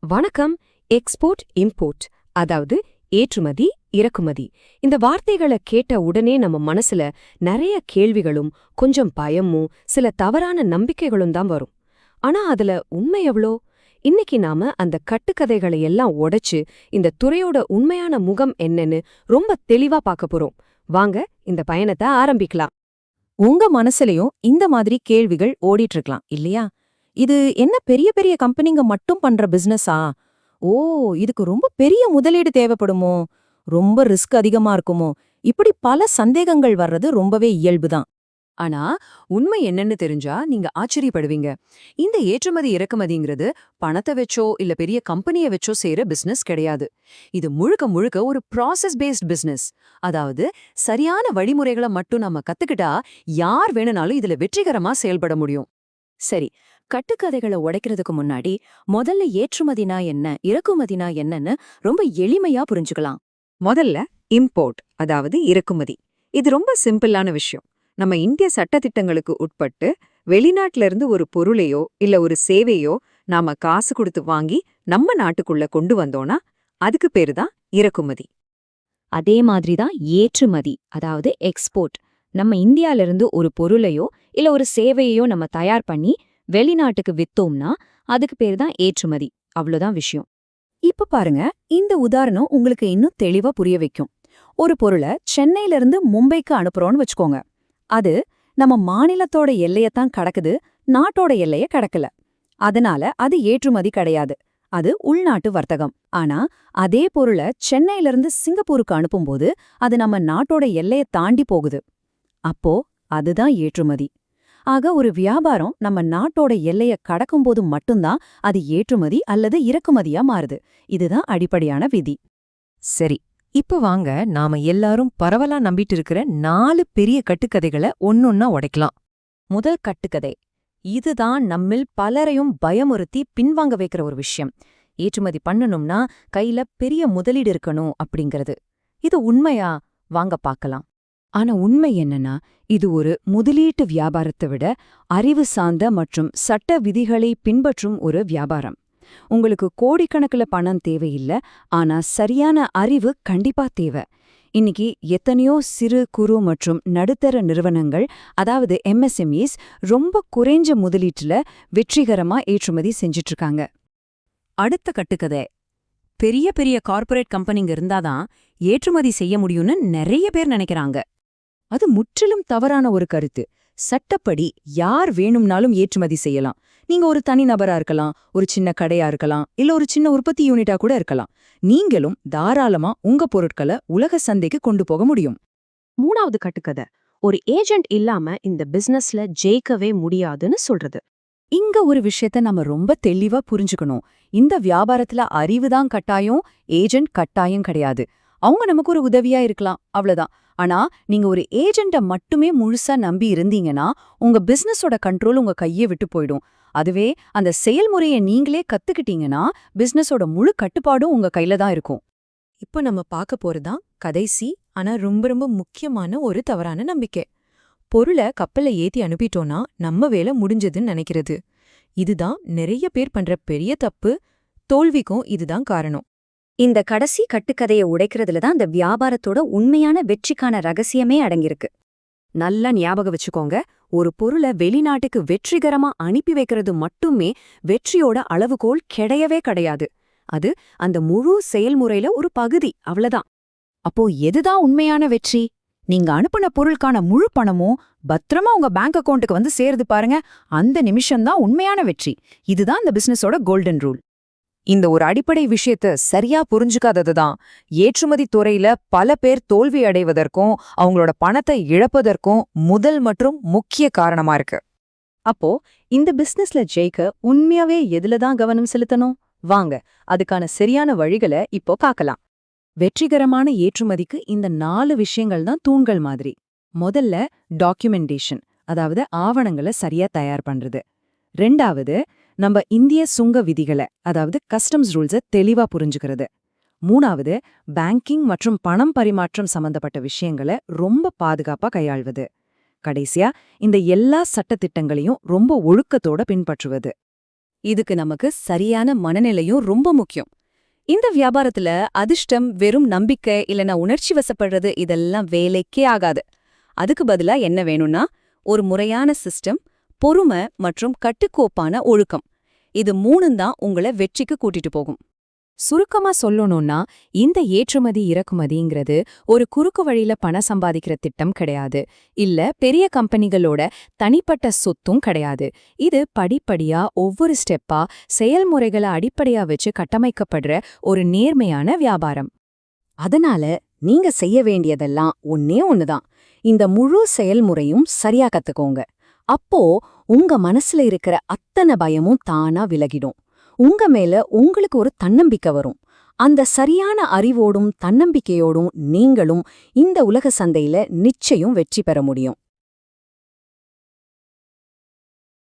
வணக்கம். Export import, அதாவது ஏற்றுமதி இறக்குமதி. இந்த வார்த்தைகளை கேட்ட உடனே நம்ம மனசுல நிறைய கேள்விகளும் கொஞ்சம் பயமும் சில தவறான நம்பிக்கைகளும் தான் வரும். ஆனா அதுல உண்மை எவ்வளோ? இன்னைக்கு நாம அந்த கட்டுக்கதைகளை எல்லாம் உடைச்சு இந்த துறையோட உண்மையான முகம் என்னன்னு ரொம்ப தெளிவா பார்க்க போறோம். வாங்க இந்த பயணத்தை ஆரம்பிக்கலாம். உங்க மனசுலயும் இந்த மாதிரி கேள்விகள் ஓடிட்டு இருக்கலாம் இல்லையா? இது என்ன பெரிய பெரிய கம்பெனிங்க மட்டும் பண்ற பிசினஸா? ஓ, இதுக்கு ரொம்ப பெரிய முதலீடு தேவைப்படுமோ? ரொம்ப ரிஸ்க் அதிகமா இருக்குமோ? இப்படி பல சந்தேகங்கள் வர்றது ரொம்பவே இயல்புதான். ஆனா உண்மை என்னன்னு தெரிஞ்சா நீங்க ஆச்சரியப்படுவீங்க. இந்த ஏற்றுமதி இறக்குமதிங்கிறது பணத்தை வச்சோ இல்ல பெரிய கம்பெனியை வச்சோ செய்யற பிசினஸ் கிடையாது. இது முழுக்க முழுக்க ஒரு ப்ராசஸ் பேஸ்ட் பிசினஸ். அதாவது சரியான வழிமுறைகளை மட்டும் நம்ம கத்துக்கிட்டா யார் வேணும்னாலும் இதுல வெற்றிகரமா செயல்பட முடியும். சரி, கட்டுக்கதைகளை உடைக்கிறதுக்கு முன்னாடி முதல்ல ஏற்றுமதினா என்ன, இறக்குமதினா என்னன்னு ரொம்ப எளிமையா புரிஞ்சுக்கலாம். முதல்ல இம்போர்ட், அதாவது இறக்குமதி. இது ரொம்ப சிம்பிளான விஷயம். நம்ம இந்திய சட்டதிட்டங்களுக்கு உட்பட்டு வெளிநாட்டுல இருந்து ஒரு பொருளையோ இல்ல ஒரு சேவையோ நாம காசு கொடுத்து வாங்கி நம்ம நாட்டுக்குள்ள கொண்டு வந்தோம்னா அதுக்கு பேரு தான் இறக்குமதி. அதே மாதிரிதான் ஏற்றுமதி, அதாவது எக்ஸ்போர்ட். நம்ம இந்தியால இருந்து ஒரு பொருளையோ இல்ல ஒரு சேவையோ நம்ம தயார் பண்ணி வெளிநாட்டுக்கு வித்தோம்னா அதுக்கு பேரு தான் ஏற்றுமதி. அவ்வளவுதான் விஷயம். இப்ப பாருங்க, இந்த உதாரணம் உங்களுக்கு இன்னும் தெளிவா புரிய வைக்கும். ஒரு பொருளை சென்னையில இருந்து மும்பைக்கு அனுப்புறோம்னு வச்சுக்கோங்க. அது நம்ம மாநிலத்தோட எல்லையத்தான் கடக்குது, நாட்டோட எல்லைய கடக்கல. அதனால அது ஏற்றுமதி கிடையாது, அது உள்நாட்டு வர்த்தகம். ஆனா அதே பொருளை சென்னையில இருந்து சிங்கப்பூருக்கு அனுப்பும்போது அது நம்ம நாட்டோட எல்லைய தாண்டி போகுது. அப்போ அதுதான் ஏற்றுமதி. ஆக ஒரு வியாபாரம் நம்ம நாட்டோட எல்லைய கடக்கும்போது மட்டும்தான் அது ஏற்றுமதி அல்லது இறக்குமதியா மாறுது. இதுதான் அடிப்படையான விதி. சரி, இப்ப வாங்க நாம எல்லாரும் பரவலா நம்பிட்டு இருக்கிற 4 பெரிய கட்டுக்கதைகளை ஒன்னொன்னா உடைக்கலாம். முதல் கட்டுக்கதை, இதுதான் நம்மில் பலரையும் பயமுறுத்தி பின்வாங்க வைக்கிற ஒரு விஷயம். ஏற்றுமதி பண்ணணும்னா கையில பெரிய முதலீடு இருக்கணும் அப்படிங்கிறது. இது உண்மையா? வாங்க பார்க்கலாம். ஆனா உண்மை என்னன்னா, இது ஒரு முதலீட்டு வியாபாரத்தை விட அறிவு சார்ந்த மற்றும் சட்ட விதிகளை பின்பற்றும் ஒரு வியாபாரம். உங்களுக்கு கோடிக்கணக்கில் பணம் தேவையில்ல, ஆனா சரியான அறிவு கண்டிப்பா தேவை. இன்னைக்கு எத்தனையோ சிறு குறு மற்றும் நடுத்தர நிறுவனங்கள், அதாவது MSMEs, ரொம்ப குறைஞ்ச முதலீட்டுல வெற்றிகரமா ஏற்றுமதி செஞ்சிட்டு இருக்காங்க. அடுத்த கட்டுக்கதை, பெரிய பெரிய கார்ப்பரேட் கம்பெனிங்க இருந்தாதான் ஏற்றுமதி செய்ய முடியும்னு நிறைய பேர் நினைக்கிறாங்க. அது முற்றிலும் தவறான ஒரு கருத்து. சட்டப்படி யார் வேணும்னாலும் ஏற்றுமதி செய்யலாம். நீங்க ஒரு தனிநபரா இருக்கலாம், ஒரு சின்ன கடையா இருக்கலாம், இல்ல ஒரு சின்ன உற்பத்தி யூனிட்டா கூட இருக்கலாம். நீங்களும் தாராளமா உங்க பொருட்களை உலக சந்தைக்கு கொண்டு போக முடியும். மூணாவது கட்டுக்கதை, ஒரு ஏஜென்ட் இல்லாம இந்த பிசினஸ்ல ஜெயிக்கவே முடியாதுன்னு சொல்றது. இங்க ஒரு விஷயத்த நம்ம ரொம்ப தெளிவா புரிஞ்சுக்கணும். இந்த வியாபாரத்துல அறிவுதான் கட்டாயம், ஏஜென்ட் கட்டாயம் கிடையாது. அவங்க நமக்கு ஒரு உதவியா இருக்கலாம், அவ்வளவுதான். ஆனா நீங்க ஒரு ஏஜென்ட்ட மட்டுமே முழுசா நம்பி இருந்தீங்கன்னா உங்க பிசினஸோட கண்ட்ரோல் உங்க கையை விட்டு போயிடும். அதுவே அந்த செயல்முறையை நீங்களே கத்துக்கிட்டீங்கன்னா பிசினஸோட முழு கட்டுப்பாடும் உங்க கையில தான் இருக்கும். இப்ப நம்ம பார்க்க போறதுதான் கடைசி ஆனா ரொம்ப ரொம்ப முக்கியமான ஒரு தவறான நம்பிக்கை. பொருளை கப்பல்ல ஏத்தி அனுப்பிட்டோம்னா நம்ம வேலை முடிஞ்சதுன்னு நினைக்கிறது. இதுதான் நிறைய பேர் பண்ற பெரிய தப்பு. தோல்விக்கும் இதுதான் காரணம். இந்த கடைசி கட்டுக்கதையை உடைக்கிறதுல தான் அந்த வியாபாரத்தோட உண்மையான வெற்றிக்கான ரகசியமே அடங்கியிருக்கு. நல்லா ஞாபகம் வச்சுக்கோங்க, ஒரு பொருளை வெளிநாட்டுக்கு வெற்றிகரமா அனுப்பி வைக்கிறது மட்டுமே வெற்றியோட அளவுகோல் கிடையவே கிடையாது. அது அந்த முழு செயல்முறையில ஒரு பகுதி, அவ்வளவுதான். அப்போ எதுதான் உண்மையான வெற்றி? நீங்க அனுப்புன பொருளுக்கான முழு பணமும் பத்திரமா உங்க பேங்க் அக்கவுண்ட்டுக்கு வந்து சேருது பாருங்க, அந்த நிமிஷம்தான் உண்மையான வெற்றி. இதுதான் இந்த பிசினஸோட கோல்டன் ரூல். இந்த ஒரு அடிப்படை விஷயத்த சரியா புரிஞ்சுக்காததுதான் ஏற்றுமதி துறையில பல பேர் தோல்வி அடைவதற்கும் அவங்களோட பணத்தை இழப்பதற்கும் முதல் மற்றும் முக்கிய காரணமா இருக்கு. அப்போ இந்த பிசினஸ்ல ஜெயிக்க உண்மையாவே எதுலதான் கவனம் செலுத்தணும்? வாங்க அதுக்கான சரியான வழிகளை இப்போ பார்க்கலாம். வெற்றிகரமான ஏற்றுமதிக்கு இந்த 4 விஷயங்கள் தான் தூண்கள் மாதிரி. முதல்ல டாக்குமெண்டேஷன், அதாவது ஆவணங்களை சரியா தயார் பண்றது. ரெண்டாவது, நம்ம இந்திய சுங்க விதிகளை, அதாவது கஸ்டம்ஸ் ரூல்ஸை தெளிவா புரிஞ்சுக்கிறது. மூணாவது, பேங்கிங் மற்றும் பணம் பரிமாற்றம் சம்பந்தப்பட்ட விஷயங்களை ரொம்ப பாதுகாப்பா கையாள்வது. கடைசியா இந்த எல்லா சட்டத்திட்டங்களையும் ரொம்ப ஒழுக்கத்தோட பின்பற்றுவது. இதுக்கு நமக்கு சரியான மனநிலையும் ரொம்ப முக்கியம். இந்த வியாபாரத்துல அதிர்ஷ்டம், வெறும் நம்பிக்கை இல்லனா உணர்ச்சி வசப்படுறது இதெல்லாம் வேலைக்கே ஆகாது. அதுக்கு பதிலா என்ன வேணும்னா ஒரு முறையான சிஸ்டம், பொறுமை மற்றும் கட்டுக்கோப்பான ஒழுக்கம். இது 3 தான் உங்களை வெற்றிக்கு கூட்டிட்டு போகும். சுருக்கமா சொல்லணும்னா இந்த ஏற்றுமதி இறக்குமதிங்கிறது ஒரு குறுக்கு வழியில பணம் சம்பாதிக்கிற திட்டம் கிடையாது. இல்ல பெரிய கம்பெனிகளோட தனிப்பட்ட சொத்தும் கிடையாது. இது படிப்படியா ஒவ்வொரு ஸ்டெப்பா செயல்முறைகளை அடிப்படையா வச்சு கட்டமைக்கப்படுற ஒரு நேர்மையான வியாபாரம். அதனால நீங்க செய்ய வேண்டியதெல்லாம் ஒண்ணே ஒண்ணுதான். இந்த முழு செயல்முறையும் சரியா கத்துக்கோங்க. அப்போ உங்க மனசுல இருக்கிற அத்தனை பயமும் தானா விலகிடும். உங்க மேல உங்களுக்கு ஒரு தன்னம்பிக்கை வரும். அந்த சரியான அறிவோடும் தன்னம்பிக்கையோடும் நீங்களும் இந்த உலக சந்தையில நிச்சயம் வெற்றி பெற முடியும்.